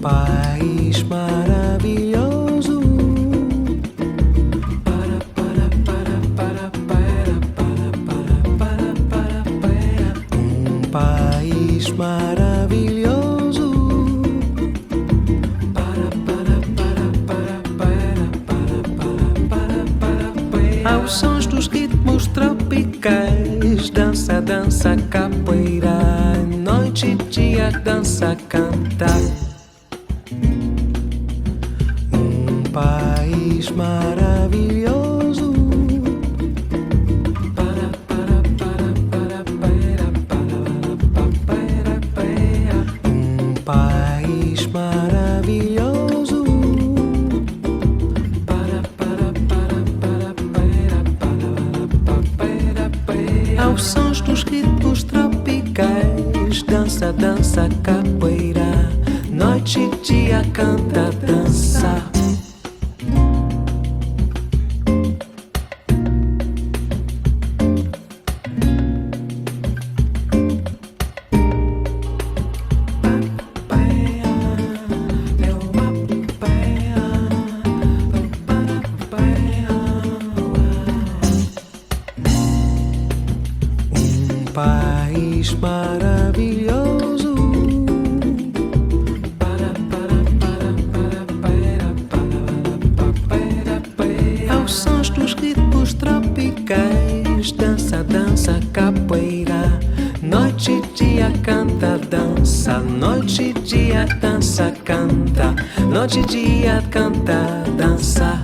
País maravilhoso. País maravilhoso. Aos sons dos ritmos tropicais, dança, dança, capoeira, noite e dia, dança, canta. País maravilhoso. País maravilhoso. Aos sons dos ritmos tropicais, dança, dança, capoeira, noite e dia, canta, dança. País maravilhoso. Aos sons dos ritmos tropicais, dança, dança, capoeira, noite e dia, canta, dança, noite e dia, dança, canta, noite e dia, canta, dança.